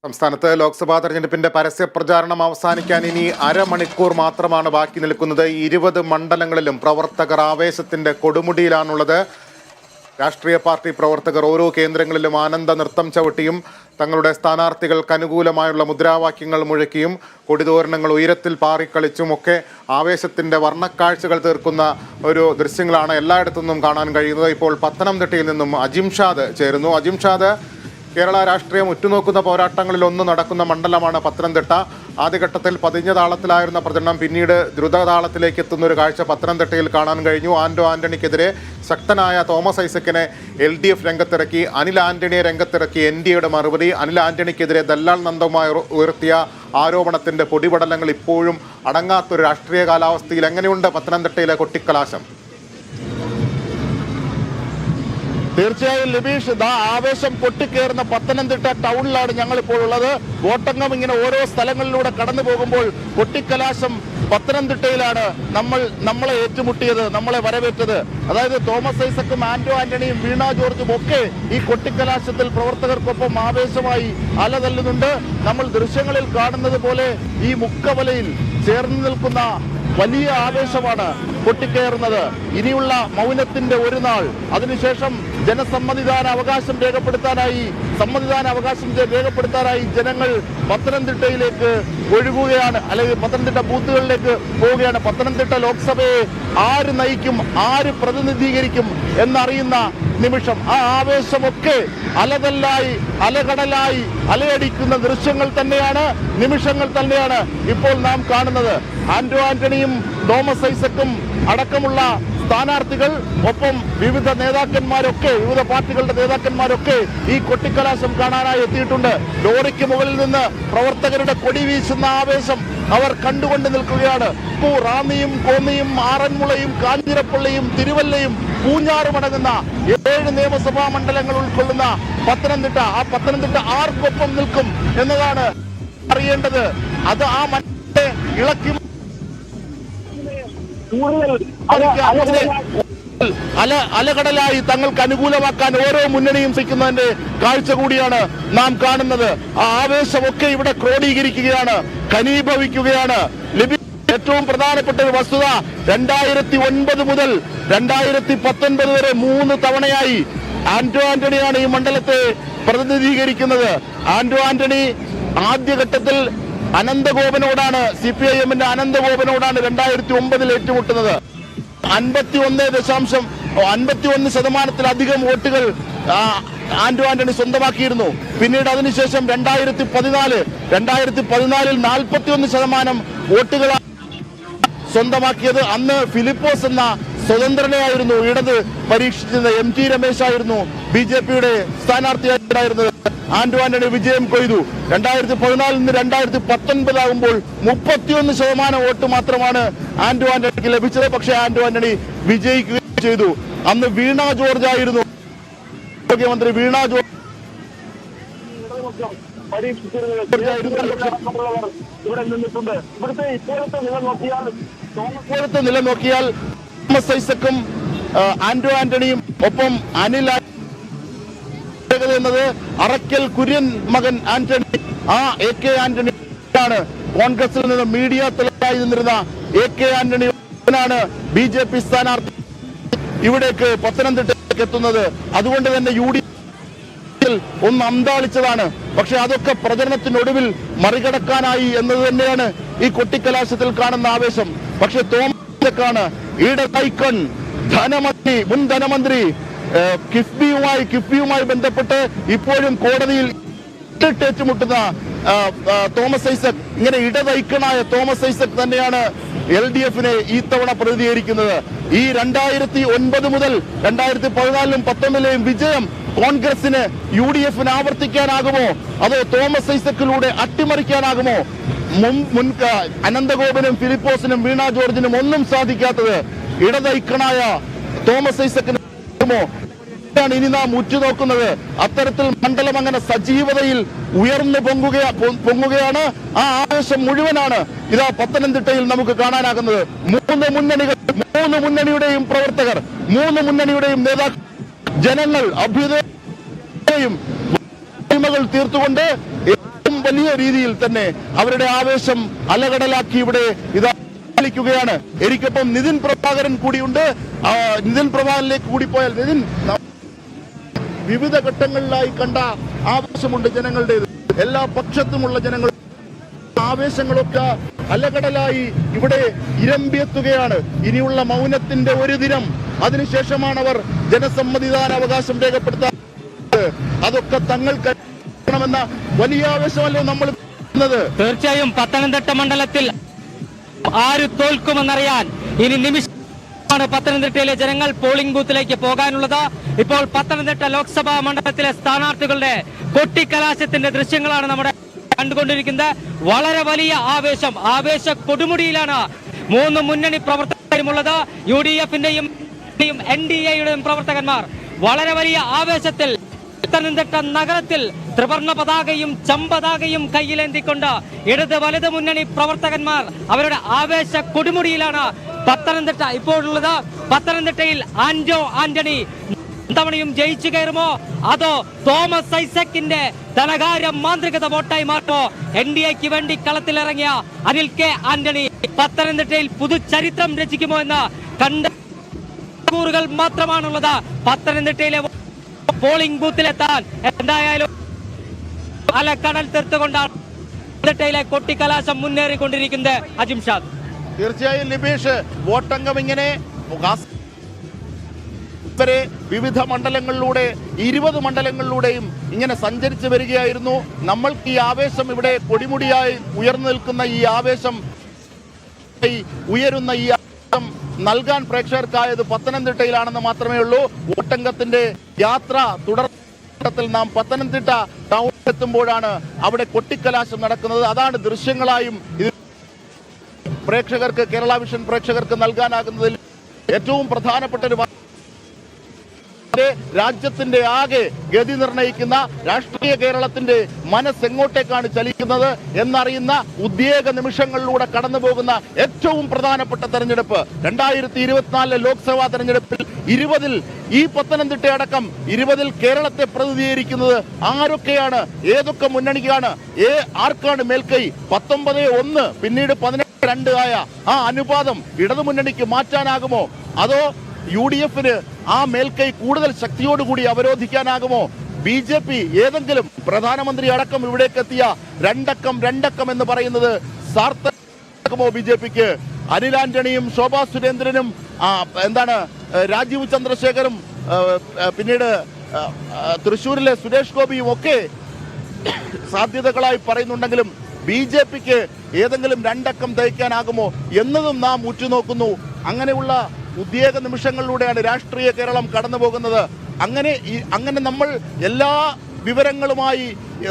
സംസ്ഥാനത്ത് ലോക്സഭാ തെരഞ്ഞെടുപ്പിന്റെ പരസ്യ പ്രചാരണം അവസാനിക്കാൻ ഇനി അരമണിക്കൂർ മാത്രമാണ് ബാക്കി നിൽക്കുന്നത്. 20 മണ്ഡലങ്ങളിലും പ്രവർത്തകർ ആവേശത്തിന്റെ കൊടുമുടിയിലാണുള്ളത്. രാഷ്ട്രീയ പാർട്ടി പ്രവർത്തകർ ഓരോ കേന്ദ്രങ്ങളിലും ആനന്ദ നൃത്തം ചവിട്ടിയും തങ്ങളുടെ സ്ഥാനാർത്ഥികൾക്ക് അനുകൂലമായുള്ള മുദ്രാവാക്യങ്ങൾ മുഴക്കിയും കൊടിതോരണങ്ങൾ ഉയരത്തിൽ പാറിക്കളിച്ചും ഒക്കെ ആവേശത്തിന്റെ വർണ്ണക്കാഴ്ചകൾ തീർക്കുന്ന ഒരു ദൃശ്യങ്ങളാണ് എല്ലായിടത്തു നിന്നും കാണാൻ കഴിയുന്നത്. ഇപ്പോൾ പത്തനംതിട്ടയിൽ നിന്നും അജിംഷാദ് ചേരുന്നു. അജിംഷാദ്, കേരള രാഷ്ട്രീയം ഉറ്റുനോക്കുന്ന പോരാട്ടങ്ങളിൽ ഒന്ന് നടക്കുന്ന മണ്ഡലമാണ് പത്തനംതിട്ട. ആദ്യഘട്ടത്തിൽ പതിഞ്ഞ താളത്തിലായിരുന്ന പ്രചരണം പിന്നീട് ദ്രുതതാളത്തിലേക്ക് എത്തുന്ന ഒരു കാഴ്ച പത്തനംതിട്ടയിൽ കാണാൻ കഴിഞ്ഞു. ആന്റണിക്കെതിരെ ശക്തനായ തോമസ് ഐസക്കിനെ LDF രംഗത്തിറക്കി, അനിൽ ആന്റണിയെ രംഗത്തിറക്കി NDAയുടെ മറുപടി. അനിൽ ആന്റണിക്കെതിരെ ദല്ലാൽ നന്ദവുമായി ഉയർത്തിയ ആരോപണത്തിന്റെ പൊടിപടലങ്ങൾ ഇപ്പോഴും അടങ്ങാത്തൊരു രാഷ്ട്രീയ കാലാവസ്ഥയിൽ എങ്ങനെയുണ്ട് പത്തനംതിട്ടയിലെ കൊട്ടിക്കലാശം? തീർച്ചയായും ലിബീഷ്, ആവേശം പൊട്ടിക്കേറുന്ന പത്തനംതിട്ട ടൗണിലാണ് ഞങ്ങളിപ്പോൾ ഉള്ളത്. വോട്ടംഗം ഇങ്ങനെ ഓരോ സ്ഥലങ്ങളിലൂടെ കടന്നു പോകുമ്പോൾ കൊട്ടിക്കലാശം പത്തനംതിട്ടയിലാണ് നമ്മളെ ഏറ്റുമുട്ടിയത്, നമ്മളെ വരവേറ്റത്. അതായത് തോമസ് ഐസക്കും ആന്റണിയും വീണ ജോർജും ഒക്കെ ഈ കൊട്ടിക്കലാശത്തിൽ പ്രവർത്തകർക്കൊപ്പം ആവേശമായി അലതല്ലുന്നുണ്ട്. നമ്മൾ ദൃശ്യങ്ങളിൽ കാണുന്നത് പോലെ ഈ മുക്കവലയിൽ ചേർന്ന് നിൽക്കുന്ന വലിയ ആവേശമാണ് പൊട്ടിക്കയറുന്നത്. ഇനിയുള്ള മൗനത്തിന്റെ ഒരു നാൾ, അതിനുശേഷം സമ്മതിദാന അവകാശം രേഖപ്പെടുത്താനായി ജനങ്ങൾ പത്തനംതിട്ടയിലേക്ക് ഒഴുകുകയാണ്, അല്ലെങ്കിൽ പത്തനംതിട്ട ബൂത്തുകളിലേക്ക് പോവുകയാണ്. പത്തനംതിട്ട ലോക്സഭയെ ആര് നയിക്കും, ആര് പ്രതിനിധീകരിക്കും എന്നറിയുന്ന നിമിഷം. ആ ആവേശമൊക്കെ അലതല്ലായി അലകടലായി അലയടിക്കുന്ന നിമിഷങ്ങൾ തന്നെയാണ് ഇപ്പോൾ നാം കാണുന്നത്. ആന്റണിയും തോമസ് ഐസക്കും അടക്കമുള്ള സ്ഥാനാർത്ഥികൾ, ഒപ്പം വിവിധ പാർട്ടികളുടെ നേതാക്കന്മാരൊക്കെ ഈ കൊട്ടിക്കലാശം കാണാനായി എത്തിയിട്ടുണ്ട്. ലോറിക്ക് മുകളിൽ നിന്ന് പ്രവർത്തകരുടെ കൊടി വീശുന്ന ആവേശം അവർ കണ്ടുകൊണ്ട് നിൽക്കുകയാണ്. റാന്നിയും കോന്നിയും ആറന്മുളയും കാഞ്ഞിരപ്പള്ളിയും തിരുവല്ലയും പൂഞ്ഞാറും അടങ്ങുന്ന 7 നിയമസഭാ മണ്ഡലങ്ങൾ ഉൾക്കൊള്ളുന്ന പത്തനംതിട്ട ആർക്കൊപ്പം നിൽക്കും എന്നതാണ് അറിയേണ്ടത്. അത് ആ മണ്ഡലത്തെ ഇളക്കി അലകടലായി തങ്ങൾക്ക് അനുകൂലമാക്കാൻ ഓരോ മുന്നണിയും ശ്രമിക്കുന്നതിന്റെ കാഴ്ച കൂടിയാണ് നാം കാണുന്നത്. ആ ആവേശമൊക്കെ ഇവിടെ ക്രോഡീകരിക്കുകയാണ്, ഘനീഭവിക്കുകയാണ്. ഏറ്റവും പ്രധാനപ്പെട്ട ഒരു വസ്തുത, 2009 മുതൽ 2019 വരെ 3 തവണയായി ആന്റണിയാണ് ഈ മണ്ഡലത്തെ പ്രതിനിധീകരിക്കുന്നത്. ആന്റണി ആദ്യഘട്ടത്തിൽ അനന്തഗോപനോടാണ്, CPIMന്റെ അനന്തഗോപനോടാണ് 2009 ഏറ്റുമുട്ടുന്നത്. 51% വോട്ടുകൾ ആന്റണി സ്വന്തമാക്കിയിരുന്നു. പിന്നീട് അതിനുശേഷം 2014 41% വോട്ടുകൾ സ്വന്തമാക്കിയത്. അന്ന് ഫിലിപ്പോസ് എന്ന സ്വതന്ത്രനെയായിരുന്നു ഇടത് പരീക്ഷിച്ചത്. MT രമേശ് ആയിരുന്നു BJPയുടെ സ്ഥാനാർത്ഥിയായിരുന്നത്. ആന്റണി വിജയം കൊയ്തു. 2014 നിന്ന് 2019 ആകുമ്പോൾ 31% വോട്ട് മാത്രമാണ് ആന്റണിക്ക് ലഭിച്ചത്. പക്ഷേ ആന്റണി വിജയിക്കുകയും ചെയ്തു. അന്ന് വീണ ജോർജ് ആയിരുന്നു ആരോഗ്യമന്ത്രി. വീണ ജോർജ് ഇവിടെ നിന്നിട്ടുണ്ട്. ഇപ്പോഴത്തെ നില നോക്കിയാൽ തോമസ് ഐസക്കും ആന്റണിയും ഒപ്പം അനിൽ എന്നത് അറക്കൽ കുര്യൻ മകൻ ആന്റണി, ആ AK ആന്റണി ആണ്. കോൺഗ്രസിൽ നിന്ന് മീഡിയ തലവനായി നിന്നിരുന്ന AK ആന്റണിയാണ് BJP സ്ഥാനാർത്ഥി ഇവിടേക്ക് പത്തനംതിട്ടയിലേക്ക് എത്തുന്നത്. അതുകൊണ്ട് തന്നെ UDF ഒന്ന് അന്താളിച്ചതാണ്. പക്ഷെ അതൊക്കെ പ്രചരണത്തിനൊടുവിൽ മറികടക്കാനായി എന്നത് തന്നെയാണ് ഈ കൊട്ടിക്കലാശത്തിൽ കാണുന്ന ആവേശം. പക്ഷെ തോമസ് ഈടൈക്കൺ മുൻ ധനമന്ത്രി കിഫ്ബിയുമായി ബന്ധപ്പെട്ട് ഇപ്പോഴും കോടതിയിൽ ഏറ്റുമുട്ടുന്ന തോമസ് ഐസക്, ഇങ്ങനെ ഇടതൈക്കണായ തോമസ് ഐസക് തന്നെയാണ് LDFനെ ഈ തവണ പ്രതിനിധീകരിക്കുന്നത്. ഈ 2009 മുതൽ 2014 19 വിജയം കോൺഗ്രസിന് UDFന് ആവർത്തിക്കാനാകുമോ, അതോ തോമസ് ഐസക്കിലൂടെ അട്ടിമറിക്കാനാകുമോ? അനന്തഗോപനും ഫിലിപ്പോസിനും വീണ ജോർജിനും ഒന്നും സാധിക്കാത്തത് ഇടതൈക്കണായ തോമസ് ഐസക്കിന് ഇനി നാം ഉറ്റുനോക്കുന്നത്. അത്തരത്തിൽ മണ്ഡലം അങ്ങനെ സജീവതയിൽ ഉയർന്നു പൊങ്ങുകയാണ്. ആ ആവേശം മുഴുവനാണ് ഇതാ പത്തനംതിട്ടയിൽ നമുക്ക് കാണാനാകുന്നത്. 3 മുന്നണിയുടെയും പ്രവർത്തകർ, 3 മുന്നണിയുടെയും നേതാക്കൾ, ജനങ്ങൾ അഭ്യുദയം തീർത്തുകൊണ്ട് ഏറ്റവും വലിയ രീതിയിൽ തന്നെ അവരുടെ ആവേശം അലകടലാക്കി ഇവിടെ ഇതാ ാണ്. എനിക്കൊപ്പം നിതിൻ പ്രഭാകരൻ കൂടിയുണ്ട്. നിതിൻ പ്രഭാകരനിലേക്ക് കൂടി പോയാൽ നിതിൻ, വിവിധ ഘട്ടങ്ങളിലായി കണ്ട ആവേശമുണ്ട് ജനങ്ങളുടേത്. എല്ലാ പക്ഷത്തുമുള്ള ജനങ്ങൾ ആവേശങ്ങളൊക്കെ അലകടലായി ഇവിടെ ഇരമ്പിയെത്തുകയാണ്. ഇനിയുള്ള മൗനത്തിന്റെ ഒരു ദിനം, അതിനുശേഷമാണ് അവർ ജനസമ്മതിദാനാവകാശം രേഖപ്പെടുത്താറ്. അതൊക്കെ തങ്ങൾക്ക് എന്ന വലിയ ആവേശമല്ലോ നമ്മൾ. തീർച്ചയായും പത്തനംതിട്ട മണ്ഡലത്തിൽ ആര് തോൽക്കുമെന്നറിയാൻ ഇനി നിമിഷമാണ് പത്തനംതിട്ടയിലെ ജനങ്ങൾ പോളിംഗ് ബൂത്തിലേക്ക് പോകാനുള്ളത്. ഇപ്പോൾ പത്തനംതിട്ട ലോക്സഭാ മണ്ഡലത്തിലെ സ്ഥാനാർത്ഥികളുടെ കൊട്ടിക്കലാശത്തിന്റെ ദൃശ്യങ്ങളാണ് നമ്മുടെ കണ്ടുകൊണ്ടിരിക്കുന്നത്. വളരെ വലിയ ആവേശ കൊടുമുടിയിലാണ് മൂന്ന് മുന്നണി പ്രവർത്തകരുമുള്ളത്. UDF-ന്റെയും NDA-യുടെയും പ്രവർത്തകന്മാർ വളരെ വലിയ ആവേശത്തിൽ പത്തനംതിട്ട നഗരത്തിൽ ത്രിവർണ്ണ പതാകയും ചമ്പതാകയും കയ്യിലേന്തിക്കൊണ്ട് ഇടത് വലത് മുന്നണി പ്രവർത്തകന്മാർ അവരുടെ ആവേശ കൊടുമുടിയിലാണ് പത്തനംതിട്ട ഇപ്പോഴുള്ളത്. പത്തനംതിട്ടയിൽ ആന്റണി തവണയും ജയിച്ചു കയറുമോ, അതോ തോമസ് ഐസക്കിന്റെ ധനകാര്യ മാന്ത്രികത വോട്ടായി മാറുമോ? NDA-ക്ക് വേണ്ടി കളത്തിലിറങ്ങിയ അനിൽ കെ ആന്റണി പത്തനംതിട്ടയിൽ പുതുചരിത്രം രചിക്കുമോ എന്ന കണ്ടൂറുകൾ മാത്രമാണുള്ളത്. പത്തനംതിട്ടയിലെ പോളിംഗ് ബൂത്തിലെത്താൻ എന്തായാലും അലക്കടൽ തീർത്തുകൊണ്ടാണ് പത്തനംതിട്ടയിലെ കൊട്ടിക്കലാശം മുന്നേറിക്കൊണ്ടിരിക്കുന്നത്. അജിംഷാദ്, തീർച്ചയായും ലിബീഷ്, വോട്ടംഗം ഇങ്ങനെ വിവിധ മണ്ഡലങ്ങളിലൂടെ 20 മണ്ഡലങ്ങളിലൂടെയും ഇങ്ങനെ സഞ്ചരിച്ചു വരികയായിരുന്നു. നമ്മൾക്ക് ഈ ആവേശം ഇവിടെ കൊടിമുടിയായി ഉയർന്നു നിൽക്കുന്ന ഈ ആവേശം ഉയരുന്ന ഈ ആവേശം നൽകാൻ പ്രേക്ഷകർക്കായത് പത്തനംതിട്ടയിലാണെന്ന് മാത്രമേ ഉള്ളൂ. വോട്ടംഗത്തിന്റെ യാത്ര തുടർത്തിൽ നാം പത്തനംതിട്ട ടൗണിൽ എത്തുമ്പോഴാണ് അവിടെ കൊട്ടിക്കലാശം നടക്കുന്നത്. അതാണ് ദൃശ്യങ്ങളായും ഇത് പ്രേക്ഷകർക്ക്, കേരള വിഷൻ പ്രേക്ഷകർക്ക് നൽകാനാകുന്നതിൽ ഏറ്റവും പ്രധാനപ്പെട്ട ഒരു രാജ്യത്തിന്റെ ആകെ ഗതി നിർണയിക്കുന്ന, രാഷ്ട്രീയ കേരളത്തിന്റെ മനസ്സെങ്ങോട്ടേക്കാണ് ചലിക്കുന്നത് എന്നറിയുന്ന ഉദ്വേഗ നിമിഷങ്ങളിലൂടെ കടന്നു പോകുന്ന ഏറ്റവും പ്രധാനപ്പെട്ട തെരഞ്ഞെടുപ്പ് 2024 ലോക്സഭാ തെരഞ്ഞെടുപ്പിൽ 20-ൽ ഈ പത്തനംതിട്ട അടക്കം 20-ൽ കേരളത്തെ പ്രതിനിധീകരിക്കുന്നത് ആരൊക്കെയാണ്, ഏതൊക്കെ മുന്നണിക്കാണ്, ആർക്കാണ് മേൽക്കൈ? 19-1 പിന്നീട് 18-2 ആയ ആ അനുപാതം ഇടതുമുന്നണിക്ക് മാറ്റാനാകുമോ, അതോ UDF-ന് ആ മേൽക്കൈ കൂടുതൽ ശക്തിയോടുകൂടി അവരോധിക്കാനാകുമോ? BJP ഏതെങ്കിലും പ്രധാനമന്ത്രി അടക്കം ഇവിടേക്ക് എത്തിയ രണ്ടക്കം എന്ന് പറയുന്നത് സാർത്ഥകമോ BJP-ക്ക്? അനിൽ ആന്റണിയും ശോഭാ സുരേന്ദ്രനും രാജീവ് ചന്ദ്രശേഖറും പിന്നീട് തൃശ്ശൂരിലെ സുരേഷ് ഗോപിയും ഒക്കെ സാധ്യതകളായി പറയുന്നുണ്ടെങ്കിലും BJP-ക്ക് ഏതെങ്കിലും രണ്ടക്കം തയ്ക്കാനാകുമോ എന്നതും നാം ഉറ്റുനോക്കുന്നു. അങ്ങനെയുള്ള ഉദ്വേഗ നിമിഷങ്ങളിലൂടെയാണ് രാഷ്ട്രീയ കേരളം കടന്നു പോകുന്നത്. അങ്ങനെ നമ്മൾ എല്ലാ വിവരങ്ങളുമായി